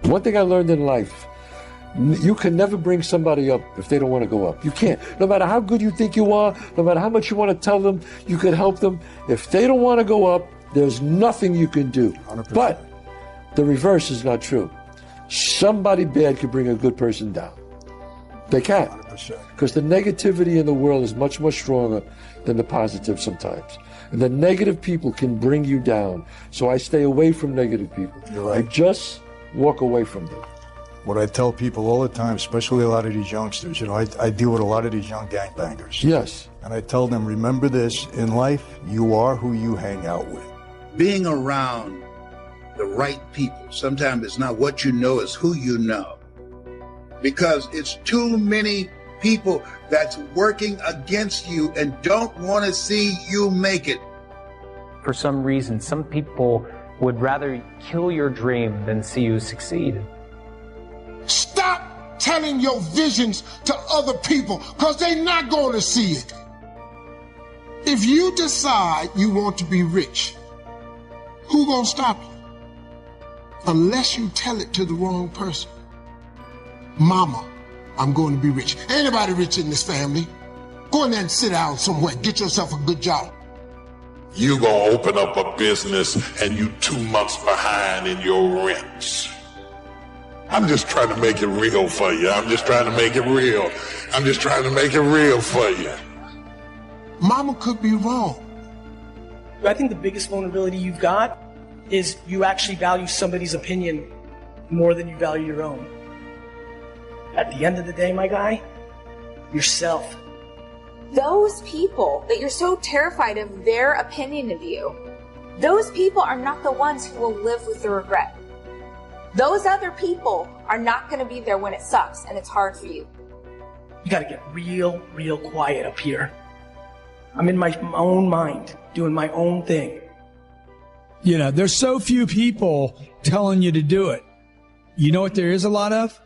One thing I learned in life, you can never bring somebody up if they don't want to go up. You can't. No matter how good you think you are, no matter how much you want to tell them, you could help them. If they don't want to go up, there's nothing you can do. 100%. But the reverse is not true. Somebody bad could bring a good person down. They can. 100%. Because the negativity in the world is much more stronger than the positive sometimes. And the negative people can bring you down. So I stay away from negative people. You're right. I just walk away from them. What I tell people all the time, especially a lot of these youngsters, I deal with a lot of these young gangbangers. Yes. And I tell them, remember this, in life, you are who you hang out with. Being around the right people, sometimes it's not what you know, it's who you know. Because it's too many people that's working against you and don't want to see you make it. For some reason, some people would rather kill your dream than see you succeed. Stop telling your visions to other people, because they're not going to see it. If you decide you want to be rich, who gonna stop you? Unless you tell it to the wrong person. Mama, I'm going to be rich. Ain't nobody rich in this family. Go in there and sit down somewhere. Get yourself a good job. You gonna open up a business and you 2 months behind in your rents. I'm just trying to make it real for you. I'm just trying to make it real. I'm just trying to make it real for you. Mama could be wrong. I think the biggest vulnerability you've got is you actually value somebody's opinion more than you value your own. At the end of the day, my guy, yourself. Those people that you're so terrified of their opinion of you, those people are not the ones who will live with the regret. Those other people are not going to be there when it sucks and it's hard for you. You got to get real quiet up here. I'm in my own mind, doing my own thing. You know, there's so few people telling you to do it. You know what there is a lot of?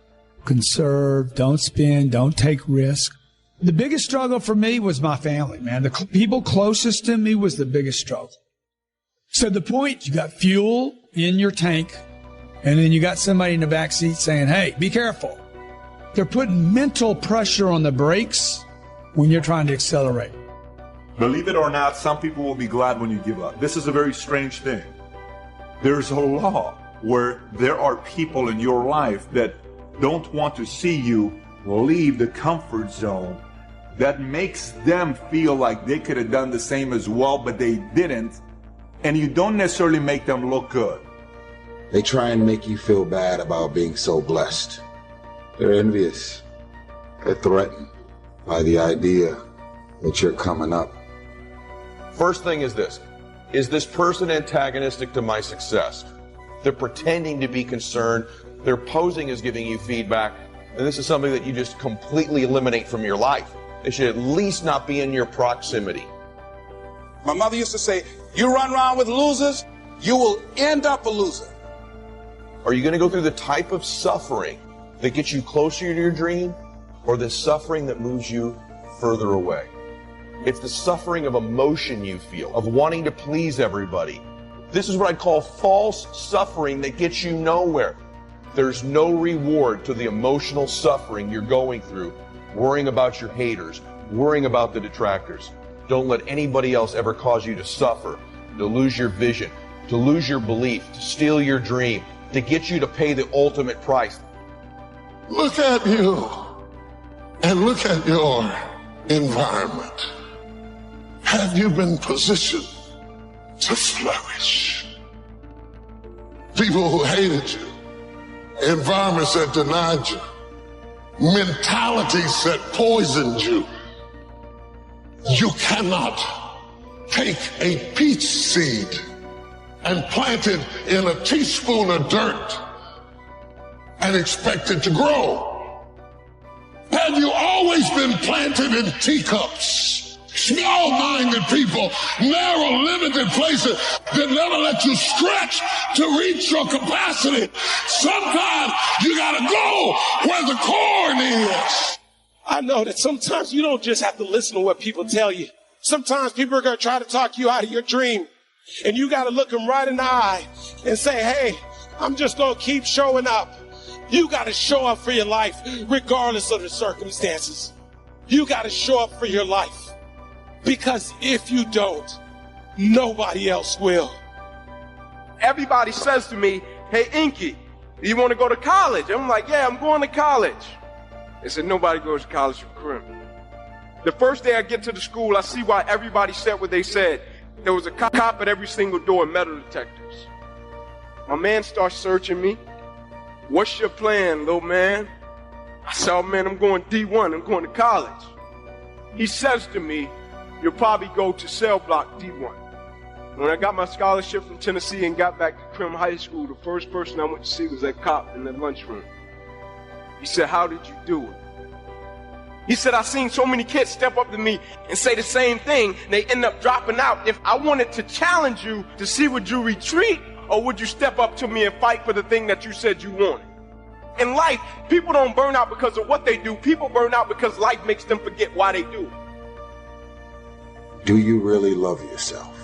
Conserve, don't spend, don't take risk. The biggest struggle for me was my family, man. The people closest to me was the biggest struggle. So the point, you got fuel in your tank, and then you got somebody in the back seat saying, hey, be careful. They're putting mental pressure on the brakes when you're trying to accelerate. Believe it or not, some people will be glad when you give up. This is a very strange thing. There's a law where there are people in your life that don't want to see you leave the comfort zone. That makes them feel like they could have done the same as well, but they didn't. And you don't necessarily make them look good. They try and make you feel bad about being so blessed. They're envious. They're threatened by the idea that you're coming up. First thing is this person antagonistic to my success? They're pretending to be concerned. They're posing as giving you feedback. And this is something that you just completely eliminate from your life. They should at least not be in your proximity. My mother used to say, you run around with losers, you will end up a loser. Are you going to go through the type of suffering that gets you closer to your dream, or the suffering that moves you further away? It's the suffering of emotion you feel, of wanting to please everybody. This is what I call false suffering that gets you nowhere. There's no reward to the emotional suffering you're going through, worrying about your haters, worrying about the detractors. Don't let anybody else ever cause you to suffer, to lose your vision, to lose your belief, to steal your dream, to get you to pay the ultimate price. Look at you and look at your environment. Have you been positioned to flourish? People who hated you, environments that denied you, mentalities that poisoned you. You cannot take a peach seed and plant it in a teaspoon of dirt and expect it to grow. Had you always been planted in teacups, small-minded people, narrow, limited places that never let you stretch to reach your capacity, sometimes you gotta go where the corn is. I know that sometimes you don't just have to listen to what people tell you. Sometimes people are going to try to talk you out of your dream. And you got to look them right in the eye and say, hey, I'm just going to keep showing up. You got to show up for your life regardless of the circumstances. You got to show up for your life. Because if you don't, nobody else will. Everybody says to me, hey, Inky, do you want to go to college? I'm like, yeah, I'm going to college. They said, nobody goes to college for Krim. The first day I get to the school, I see why everybody said what they said. There was a cop at every single door and metal detectors. My man starts searching me. What's your plan, little man? I said, oh man, I'm going D1, I'm going to college. He says to me, you'll probably go to cell block D1. When I got my scholarship from Tennessee and got back to Krim High School, the first person I went to see was that cop in the lunchroom. He said, how did you do it? He said, I've seen so many kids step up to me and say the same thing, and they end up dropping out. If I wanted to challenge you to see, would you retreat or would you step up to me and fight for the thing that you said you wanted? In life, people don't burn out because of what they do. People burn out because life makes them forget why they do it. Do you really love yourself?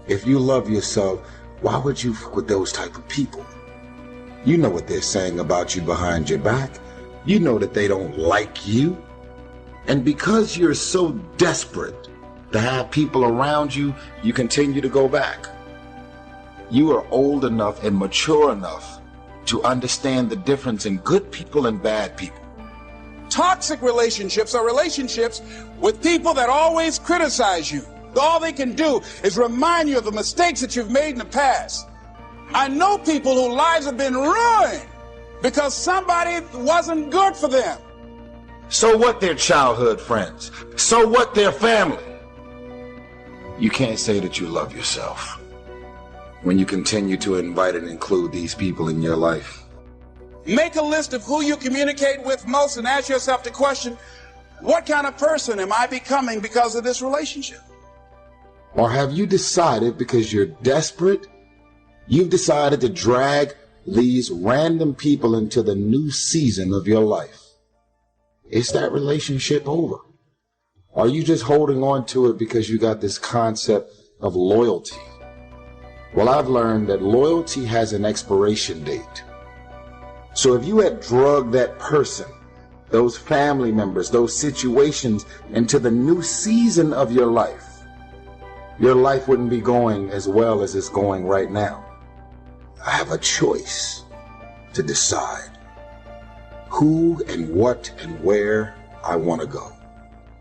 If you love yourself, why would you fuck with those type of people? You know what they're saying about you behind your back. You know that they don't like you. And because you're so desperate to have people around you, you continue to go back. You are old enough and mature enough to understand the difference in good people and bad people. Toxic relationships are relationships with people that always criticize you. All they can do is remind you of the mistakes that you've made in the past. I know people whose lives have been ruined because somebody wasn't good for them. So what their childhood friends? So what their family? You can't say that you love yourself when you continue to invite and include these people in your life. Make a list of who you communicate with most and ask yourself the question, what kind of person am I becoming because of this relationship? Or have you decided, because you're desperate, you've decided to drag these random people into the new season of your life? Is that relationship over? Are you just holding on to it because you got this concept of loyalty? Well, I've learned that loyalty has an expiration date. So if you had drugged that person, those family members, those situations into the new season of your life wouldn't be going as well as it's going right now. I have a choice to decide who and what and where I want to go.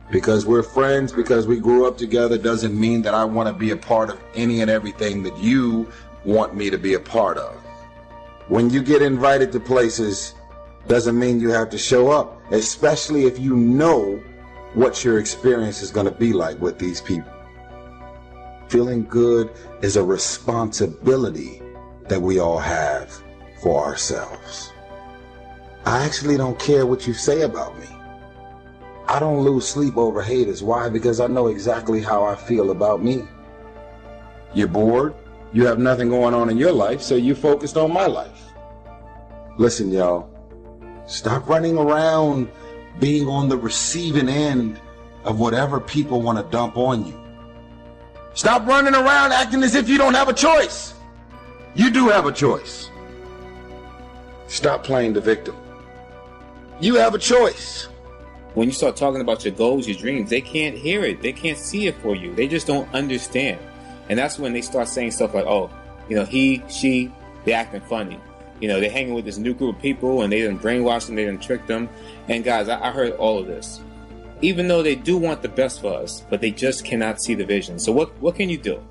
Because we're friends, because we grew up together, doesn't mean that I want to be a part of any and everything that you want me to be a part of. When you get invited to places, doesn't mean you have to show up, especially if you know what your experience is going to be like with these people. Feeling good is a responsibility that we all have for ourselves. I actually don't care what you say about me. I don't lose sleep over haters. Why? Because I know exactly how I feel about me. You're bored. You have nothing going on in your life, so you focused on my life. Listen, y'all. Stop running around being on the receiving end of whatever people want to dump on you. Stop running around acting as if you don't have a choice. You do have a choice. Stop playing the victim. You have a choice. When you start talking about your goals, your dreams, they can't hear it. They can't see it for you. They just don't understand. And that's when they start saying stuff like, oh, he, she, they're acting funny. They're hanging with this new group of people and they done brainwashed them, they done tricked them. And guys, I heard all of this. Even though they do want the best for us, but they just cannot see the vision. So what can you do?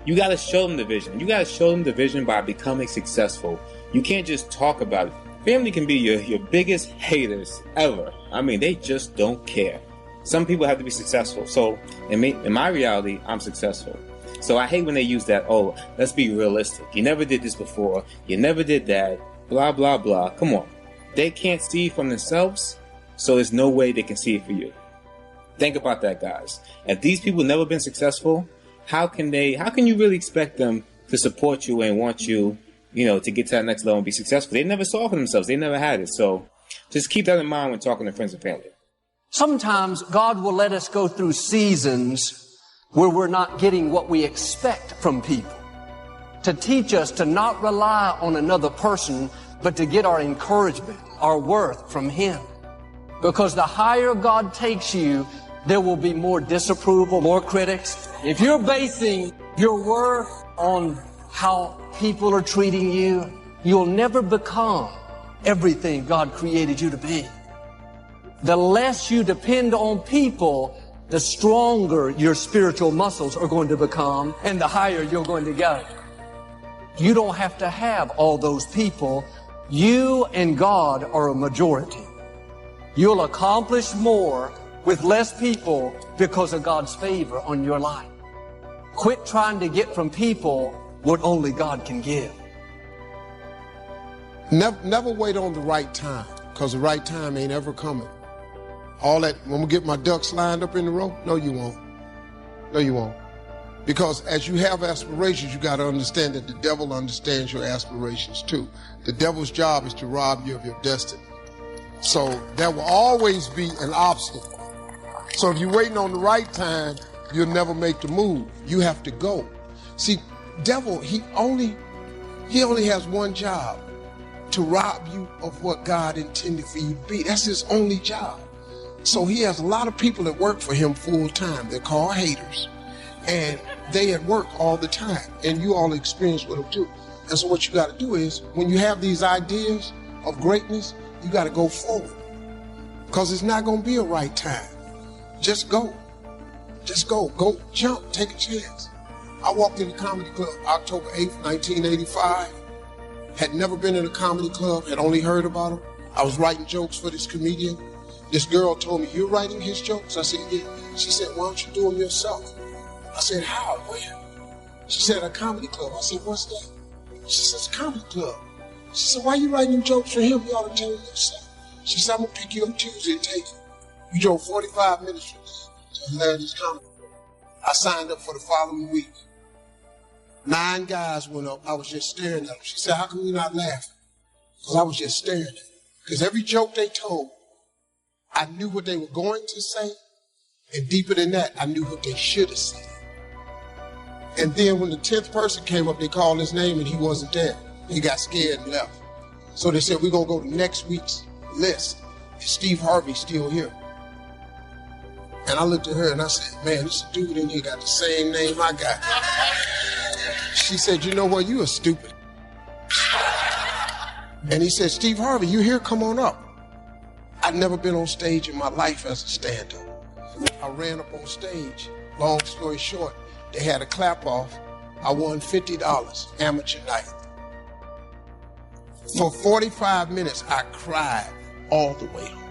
You got to show them the vision. You got to show them the vision by becoming successful. You can't just talk about it. Family can be your biggest haters ever. I mean, they just don't care. Some people have to be successful. So in my reality, I'm successful. So I hate when they use that, oh, let's be realistic. You never did this before. You never did that. Blah, blah, blah. Come on. They can't see from themselves, so there's no way they can see it for you. Think about that, guys. If these people never been successful, how can you really expect them to support you and want you, to get to that next level and be successful? They never saw it for themselves. They never had it. So just keep that in mind when talking to friends and family. Sometimes God will let us go through seasons where we're not getting what we expect from people, to teach us to not rely on another person, but to get our encouragement, our worth from Him. Because the higher God takes you, there will be more disapproval, more critics. If you're basing your worth on how people are treating you, you'll never become everything God created you to be. The less you depend on people, the stronger your spiritual muscles are going to become and the higher you're going to go. You don't have to have all those people. You and God are a majority. You'll accomplish more with less people because of God's favor on your life. Quit trying to get from people what only God can give. Never wait on the right time, because the right time ain't ever coming. All that, when we get my ducks lined up in the row, no you won't. No you won't. Because as you have aspirations, you got to understand that the devil understands your aspirations too. The devil's job is to rob you of your destiny. So there will always be an obstacle. So if you're waiting on the right time, you'll never make the move. You have to go. See, devil, he only has one job: to rob you of what God intended for you to be. That's his only job. So he has a lot of people that work for him full time. They're called haters. And they at work all the time. And you all experience with them too. And so what you got to do is, when you have these ideas of greatness, you got to go forward. Because it's not going to be a right time. Just go. Just go. Go jump. Take a chance. I walked in the comedy club October 8th, 1985. Had never been in a comedy club. Had only heard about him. I was writing jokes for this comedian. This girl told me, "You're writing his jokes?" I said, "Yeah." She said, "Why don't you do them yourself?" I said, "How? Where?" She said, "A comedy club." I said, "What's that?" She says, "Comedy club." She said, "Why are you writing them jokes for him? You ought to tell him yourself." She said, "I'm going to pick you up Tuesday and take you." We drove 45 minutes from there to Hilarity's Comedy Club. I signed up for the following week. 9 guys went up. I was just staring at them. She said, "How come you're not laughing?" Because I was just staring at them. Because every joke they told, I knew what they were going to say. And deeper than that, I knew what they should have said. And then when the 10th person came up, they called his name and he wasn't there. He got scared and left. So they said, "We're going to go to next week's list. Is Steve Harvey still here?" And I looked at her and I said, "Man, this dude in here got the same name I got." She said, "You know what? You are stupid." And he said, "Steve Harvey, you here? Come on up." I'd never been on stage in my life as a stand-up. I ran up on stage. Long story short, they had a clap-off. I won $50, amateur night. For 45 minutes, I cried all the way home.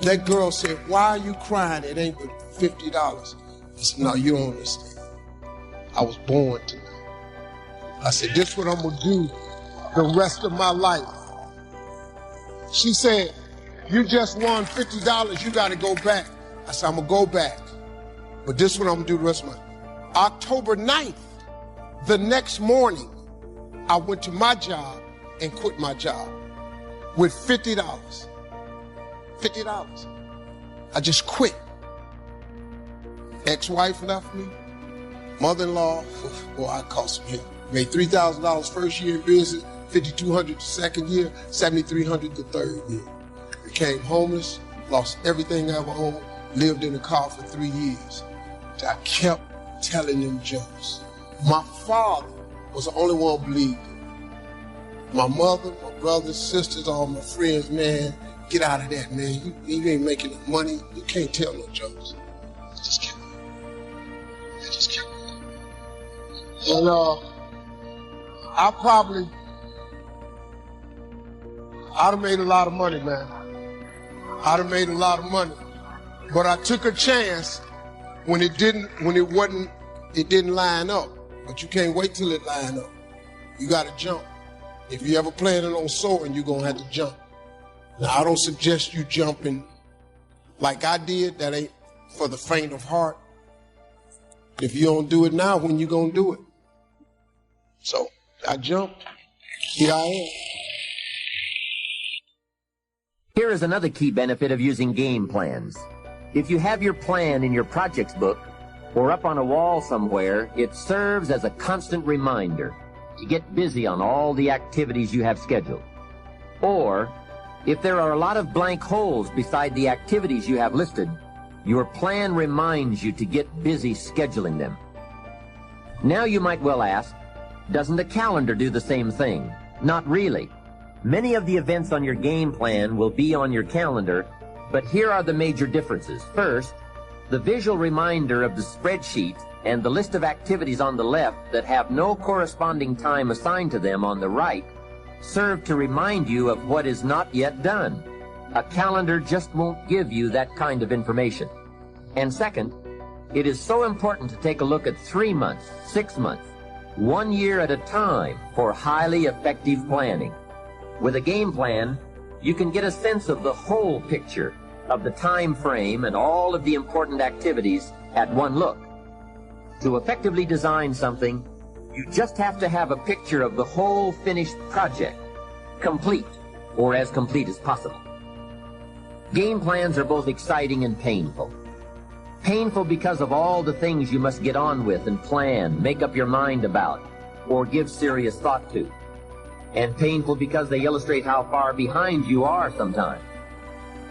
That girl said, "Why are you crying? It ain't but $50. I said, "No, you don't understand. I was born tonight." I said, "This is what I'm going to do the rest of my life." She said, "You just won $50. You got to go back." I said, "I'm going to go back. But this is what I'm going to do the rest of my life." October 9th, the next morning, I went to my job and quit my job with $50. $50. I just quit. Ex-wife left me. Mother-in-law, well, I cost him. Made $3,000 first year in business, $5,200 the second year, $7,300 the third year. Became homeless, lost everything I ever owned, lived in a car for 3 years. I kept telling them jokes. My father was the only one who believed it. My mother, my brothers, sisters, all my friends, man, get out of that, man. You ain't making no money. You can't tell no jokes. I just kept it. And I'd have made a lot of money, man. I'd have made a lot of money. But I took a chance when it didn't line up. But you can't wait till it line up. You gotta jump. If you ever planning on soaring, you're gonna have to jump. Now, I don't suggest you jumping like I did. That ain't for the faint of heart. If you don't do it now, when you gonna do it? So I jumped. Here I am. Here is another key benefit of using game plans. If you have your plan in your projects book or up on a wall somewhere, it serves as a constant reminder. to get busy on all the activities you have scheduled. Or, if there are a lot of blank holes beside the activities you have listed, your plan reminds you to get busy scheduling them. Now you might well ask, doesn't a calendar do the same thing? Not really. Many of the events on your game plan will be on your calendar, but here are the major differences. First, the visual reminder of the spreadsheet and the list of activities on the left that have no corresponding time assigned to them on the right serve to remind you of what is not yet done. A calendar just won't give you that kind of information. And second, it is so important to take a look at 3 months, 6 months, 1 year at a time for highly effective planning. With a game plan, you can get a sense of the whole picture of the time frame and all of the important activities at one look. To effectively design something, you just have to have a picture of the whole finished project, complete, or as complete as possible. Game plans are both exciting and painful. Painful because of all the things you must get on with and plan, make up your mind about, or give serious thought to. And painful because they illustrate how far behind you are sometimes.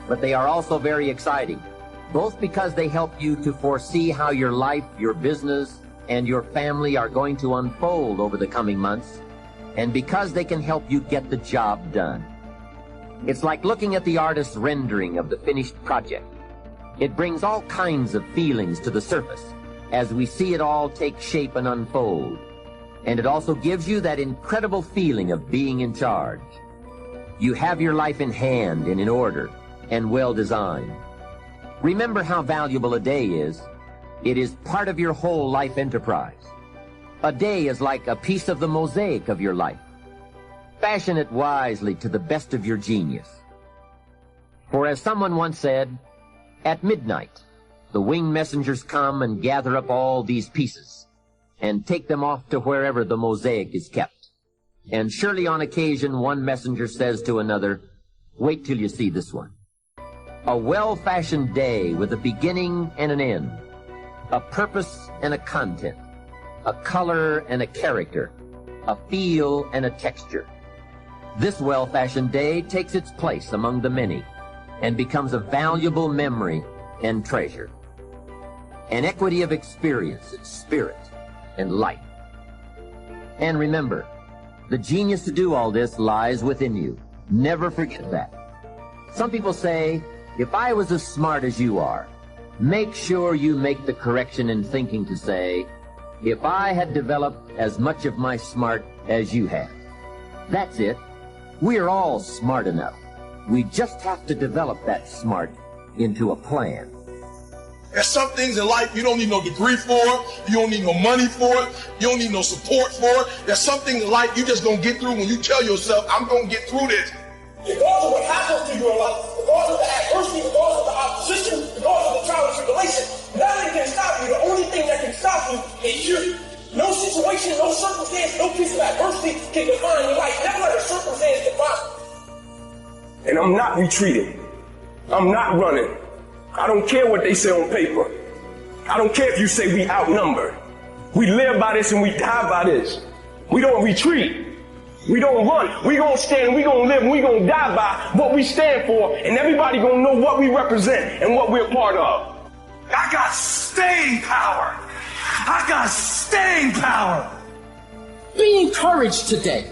But they are also very exciting, both because they help you to foresee how your life, your business, and your family are going to unfold over the coming months, and because they can help you get the job done. It's like looking at the artist's rendering of the finished project. It brings all kinds of feelings to the surface as we see it all take shape and unfold. And it also gives you that incredible feeling of being in charge. You have your life in hand and in order and well designed. Remember how valuable a day is. It is part of your whole life enterprise. A day is like a piece of the mosaic of your life. Fashion it wisely to the best of your genius. For as someone once said, at midnight, the winged messengers come and gather up all these pieces and take them off to wherever the mosaic is kept. And surely on occasion one messenger says to another, wait till you see this one. A well-fashioned day with a beginning and an end, a purpose and a content, a color and a character, a feel and a texture. This well-fashioned day takes its place among the many and becomes a valuable memory and treasure. An equity of experience and spirit and life. And remember, the genius to do all this lies within you. Never forget that. Some people say, if I was as smart as you are, make sure you make the correction in thinking to say, if I had developed as much of my smart as you have. That's it. We're all smart enough. We just have to develop that smart into a plan. There's some things in life you don't need no degree for, you don't need no money for it, you don't need no support for it. There's some things in life you just gonna get through when you tell yourself, I'm gonna get through this. Regardless of what happens to you in life, regardless of the adversity, regardless of the opposition, regardless of the trial and tribulation, nothing can stop you. The only thing that can stop you is you. No situation, no circumstance, no piece of adversity can define your life. Never let a circumstance define you. And I'm not retreating. I'm not running. I don't care what they say on paper. I don't care if you say we outnumbered. We live by this and we die by this. We don't retreat. We don't run. We gonna stand, we gonna live, and we gonna die by what we stand for, and everybody gonna know what we represent and what we're part of. I got staying power. I got staying power. Be encouraged today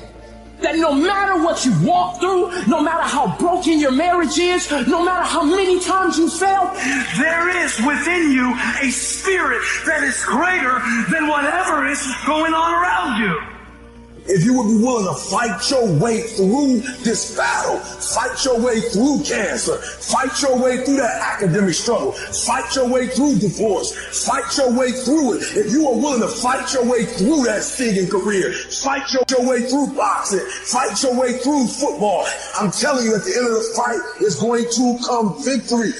that no matter what you walk through, no matter how broken your marriage is, no matter how many times you fail, there is within you a spirit that is greater than whatever is going on around you. If you would be willing to fight your way through this battle, fight your way through cancer, fight your way through that academic struggle, fight your way through divorce, fight your way through it. If you are willing to fight your way through that stinging career, fight your way through boxing, fight your way through football, I'm telling you at the end of the fight is going to come victory.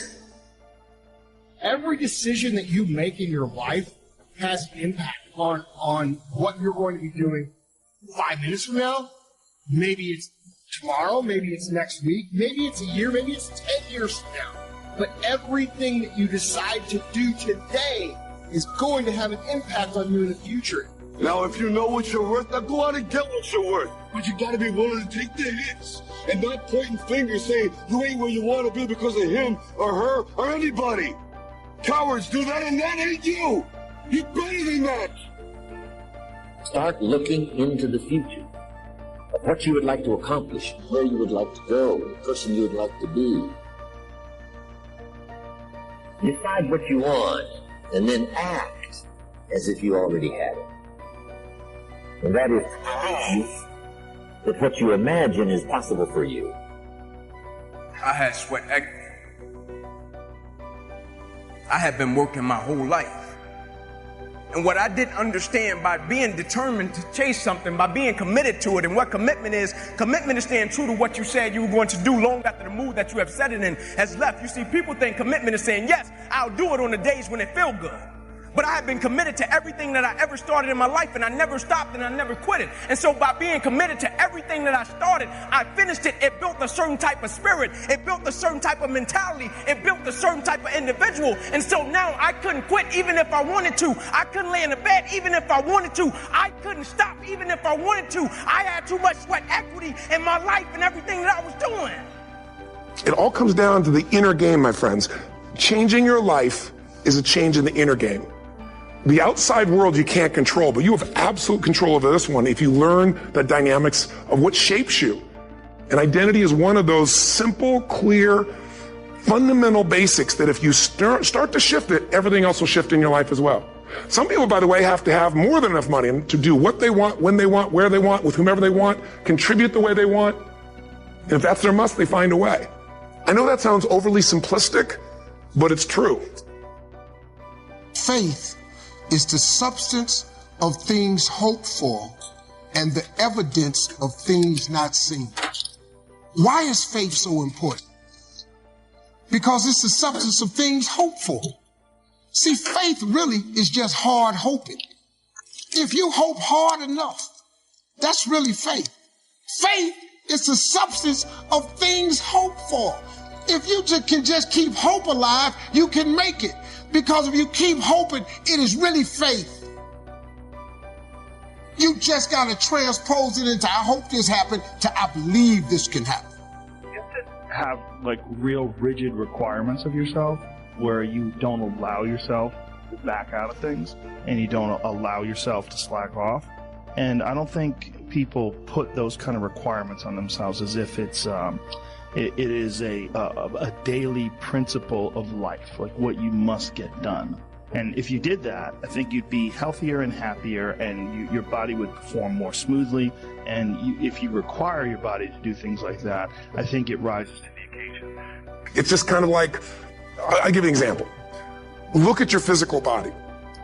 Every decision that you make in your life has an impact on what you're going to be doing 5 minutes from now, maybe it's tomorrow, maybe it's next week, maybe it's a year, maybe it's 10 years from now. But everything that you decide to do today is going to have an impact on you in the future. Now, if you know what you're worth, now go out and get what you're worth. But you gotta be willing to take the hits and not pointing fingers saying you ain't where you want to be because of him or her or anybody. Cowards do that, and that ain't you. You're better than that. Start looking into the future of what you would like to accomplish, where you would like to go, the person you would like to be. Decide what you want, and then act as if you already had it. And that is proof that what you imagine is possible for you. I had sweat equity. I had been working my whole life. And what I didn't understand, by being determined to chase something, by being committed to it, and what commitment is staying true to what you said you were going to do long after the mood that you have set it in has left. You see, people think commitment is saying, yes, I'll do it on the days when it feels good. But I have been committed to everything that I ever started in my life, and I never stopped and I never quit it. And so by being committed to everything that I started, I finished it. It built a certain type of spirit. It built a certain type of mentality. It built a certain type of individual. And so now I couldn't quit even if I wanted to. I couldn't lay in the bed even if I wanted to. I couldn't stop even if I wanted to. I had too much sweat equity in my life and everything that I was doing. It all comes down to the inner game, my friends. Changing your life is a change in the inner game. The outside world you can't control, but you have absolute control over this one if you learn the dynamics of what shapes you. And identity is one of those simple, clear, fundamental basics that if you start to shift it, everything else will shift in your life as well. Some people, by the way, have to have more than enough money to do what they want, when they want, where they want, with whomever they want, contribute the way they want. And if that's their must, they find a way. I know that sounds overly simplistic, but it's true. Faith is the substance of things hoped for and the evidence of things not seen. Why is faith so important? Because it's the substance of things hoped for. See, faith really is just hard hoping. If you hope hard enough, that's really faith. Faith is the substance of things hoped for. If you can just keep hope alive, you can make it. Because if you keep hoping, it is really faith. You just got to transpose it into I hope this happened to I believe this can happen. You have to have like real rigid requirements of yourself where you don't allow yourself to back out of things and you don't allow yourself to slack off. And I don't think people put those kind of requirements on themselves as if it's it is a daily principle of life, like what you must get done. And if you did that, I think you'd be healthier and happier, and your body would perform more smoothly. And if you require your body to do things like that, I think it rises to the occasion. It's just kind of like, I'll give you an example. Look at your physical body.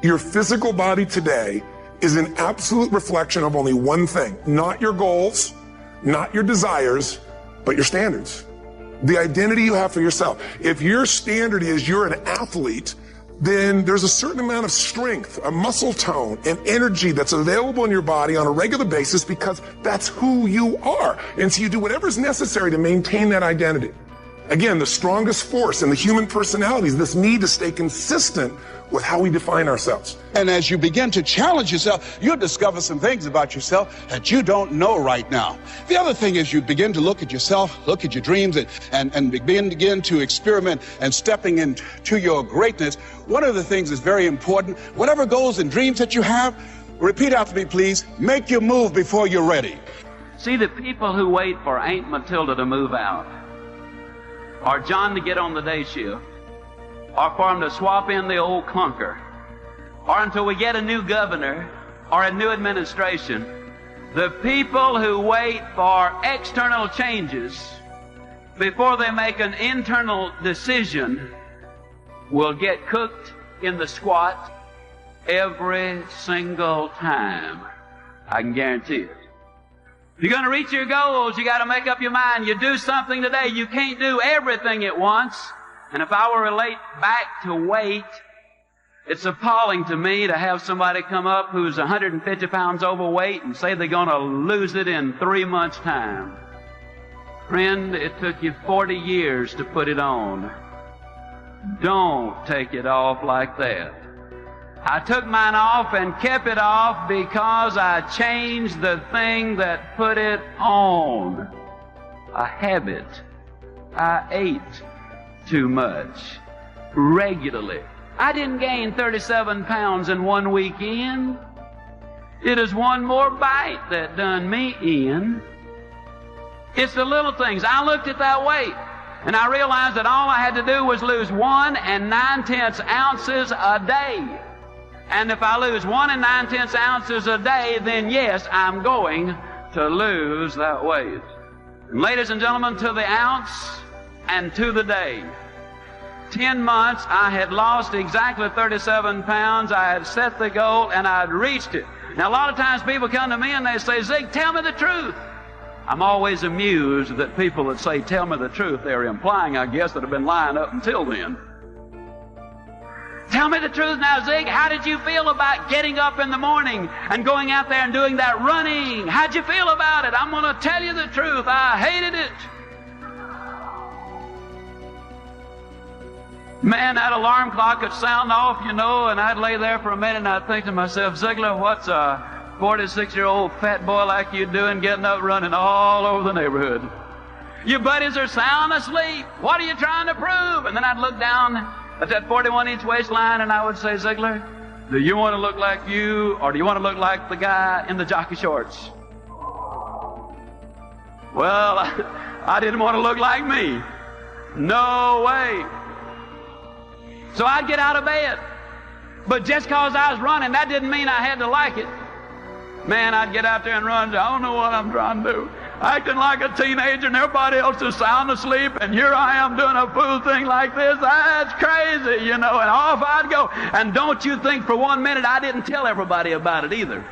Your physical body today is an absolute reflection of only one thing, not your goals, not your desires, but your standards. The identity you have for yourself. If your standard is you're an athlete, then there's a certain amount of strength, a muscle tone, and energy that's available in your body on a regular basis because that's who you are. And so you do whatever's necessary to maintain that identity. Again, the strongest force in the human personality is this need to stay consistent with how we define ourselves. And as you begin to challenge yourself, you'll discover some things about yourself that you don't know right now. The other thing is you begin to look at yourself, look at your dreams, and begin to experiment and stepping into your greatness. One of the things that's very important, whatever goals and dreams that you have, repeat after me, please, make your move before you're ready. See, the people who wait for Aunt Matilda to move out, or John to get on the day shift, or for him to swap in the old clunker, or until we get a new governor or a new administration. The people who wait for external changes before they make an internal decision will get cooked in the squat every single time. I can guarantee it. If you're going to reach your goals, you got to make up your mind. You do something today. You can't do everything at once. And if I were to relate back to weight, it's appalling to me to have somebody come up who's 150 pounds overweight and say they're going to lose it in 3 months' time. Friend, it took you 40 years to put it on. Don't take it off like that. I took mine off and kept it off because I changed the thing that put it on. A habit. I ate too much regularly. I didn't gain 37 pounds in one weekend. It is one more bite that done me in. It's the little things. I looked at that weight and I realized that all I had to do was lose 1 9/10 ounces a day. And if I lose 1 9/10 ounces a day, then yes, I'm going to lose that weight. And ladies and gentlemen, to the ounce and to the day. 10 months, I had lost exactly 37 pounds. I had set the goal and I had reached it. Now, a lot of times people come to me and they say, Zig, tell me the truth. I'm always amused that people that say, tell me the truth, they're implying, I guess, that have been lying up until then. Tell me the truth now, Zig. How did you feel about getting up in the morning and going out there and doing that running? How'd you feel about it? I'm going to tell you the truth. I hated it. Man, that alarm clock would sound off, you know, and I'd lay there for a minute and I'd think to myself, Ziegler, what's a 46-year-old fat boy like you doing getting up running all over the neighborhood? Your buddies are sound asleep. What are you trying to prove? And then I'd look down at that 41-inch waistline and I would say, Ziegler, do you want to look like you or do you want to look like the guy in the jockey shorts? Well, I didn't want to look like me. No way. So I'd get out of bed. But just because I was running, that didn't mean I had to like it. Man, I'd get out there and run. I don't know what I'm trying to do. Acting like a teenager and everybody else is sound asleep, and here I am doing a fool thing like this. That's crazy, you know, and off I'd go. And don't you think for one minute I didn't tell everybody about it either.